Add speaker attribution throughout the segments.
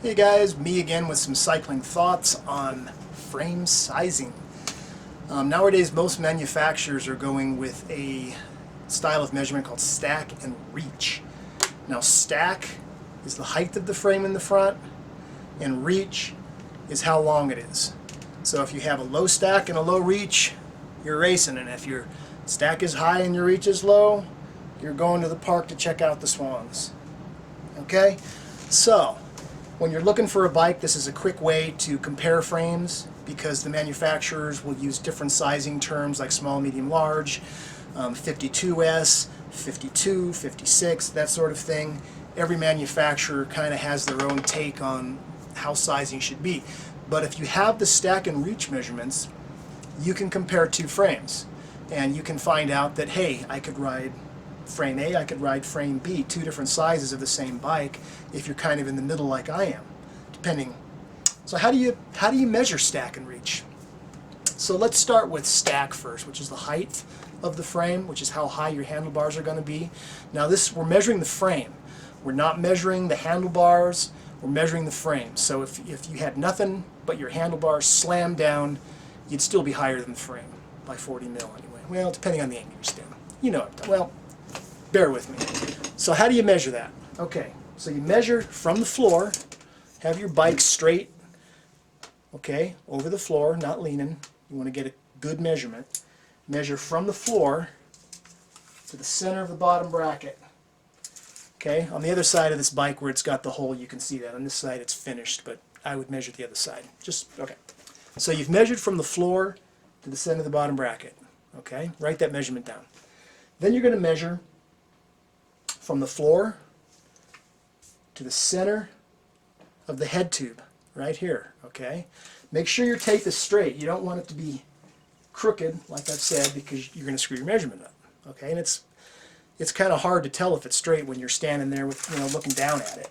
Speaker 1: Hey guys, me again with some cycling thoughts on frame sizing. Nowadays most manufacturers are going with a style of measurement called stack and reach. Now stack is the height of the frame in the front and reach is how long it is. So if you have a low stack and a low reach, you're racing, and if your stack is high and your reach is low, you're going to the park to check out the swans. Okay? So when you're looking for a bike, this is a quick way to compare frames because the manufacturers will use different sizing terms like small, medium, large, 52S, 52, 56, that sort of thing. Every manufacturer kind of has their own take on how sizing should be. But if you have the stack and reach measurements, you can compare two frames. And you can find out that, hey, I could ride frame A, I could ride frame B, two different sizes of the same bike if you're kind of in the middle like I am, depending. So how do you measure stack and reach? So let's start with stack first, which is the height of the frame, which is how high your handlebars are going to be. Now we're measuring the frame. We're not measuring the handlebars, we're measuring the frame. So if you had nothing but your handlebars slammed down, you'd still be higher than the frame by 40 mil anyway. Well, depending on the angle you stand. You know it. Well, bear with me. So how do you measure that? Okay, so you measure from the floor, have your bike straight, okay, over the floor, not leaning. You want to get a good measurement. Measure from the floor to the center of the bottom bracket. Okay, on the other side of this bike where it's got the hole, you can see that. On this side it's finished, but I would measure the other side. Okay. So you've measured from the floor to the center of the bottom bracket. Okay, write that measurement down. Then you're going to measure from the floor to the center of the head tube, right here, okay? Make sure your tape is straight. You don't want it to be crooked, like I've said, because you're going to screw your measurement up, okay? And it's kind of hard to tell if it's straight when you're standing there with, looking down at it.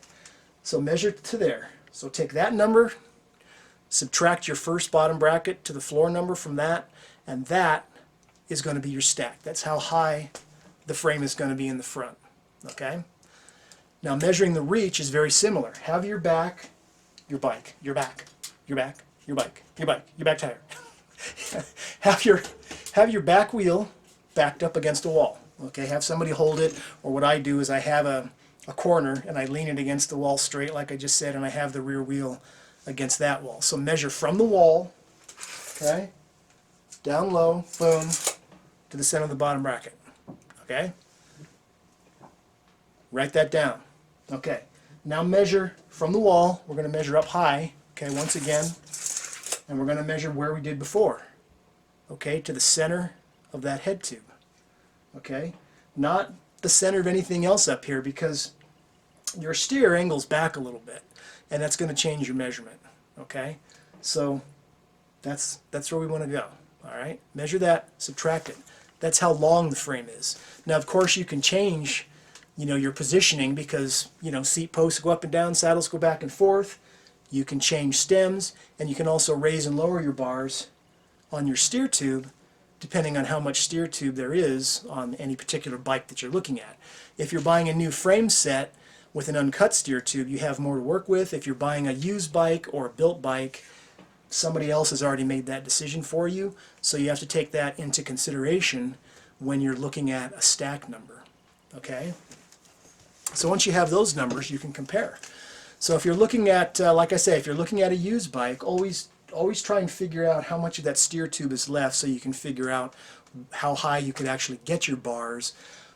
Speaker 1: So measure to there. So take that number, subtract your first bottom bracket to the floor number from that, and that is going to be your stack. That's how high the frame is going to be in the front. Okay? Now measuring the reach is very similar. Have your back, your bike, your back, your back, your bike, your bike, your back tire. have your back wheel backed up against a wall. Okay? Have somebody hold it, or what I do is I have a corner and I lean it against the wall straight like I just said, and I have the rear wheel against that wall. So measure from the wall, okay, down low, boom, to the center of the bottom bracket. Okay? Write that down. Okay. Now measure from the wall. We're going to measure up high, okay, once again, and we're going to measure where we did before, okay, to the center of that head tube. Okay? Not the center of anything else up here, because your steer angles back a little bit, and that's going to change your measurement. Okay? So that's where we want to go. All right? Measure that, subtract it. That's how long the frame is. Now, of course, you can change, your positioning because, seat posts go up and down, saddles go back and forth. You can change stems, and you can also raise and lower your bars on your steer tube depending on how much steer tube there is on any particular bike that you're looking at. If you're buying a new frame set with an uncut steer tube, you have more to work with. If you're buying a used bike or a built bike, somebody else has already made that decision for you, so you have to take that into consideration when you're looking at a stack number. Okay? So once you have those numbers, you can compare. So if you're looking at, like I say, if you're looking at a used bike, always try and figure out how much of that steer tube is left so you can figure out how high you could actually get your bars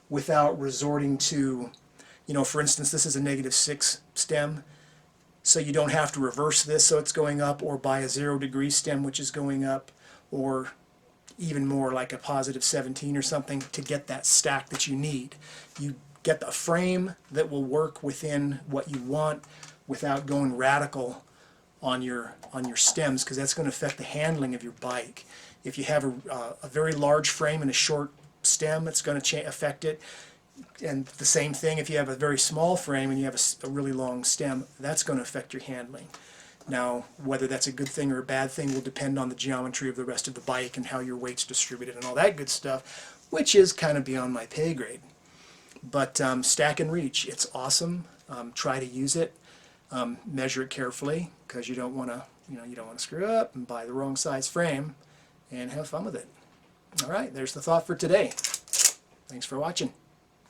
Speaker 1: without resorting to, for instance, this is a -6 stem, so you don't have to reverse this so it's going up, or buy a 0-degree stem which is going up, or even more like a +17 or something to get that stack that you need. You get a frame that will work within what you want without going radical on your stems, because that's going to affect the handling of your bike. If you have a very large frame and a short stem, it's going to affect it. And the same thing if you have a very small frame and you have a really long stem, that's going to affect your handling. Now, whether that's a good thing or a bad thing will depend on the geometry of the rest of the bike and how your weight's distributed and all that good stuff, which is kind of beyond my pay grade. But stack and reach, it's awesome. Try to use it. Measure it carefully, because you don't want to, you don't want to screw up and buy the wrong size frame, and have fun with it. All right, there's the thought for today. Thanks for watching.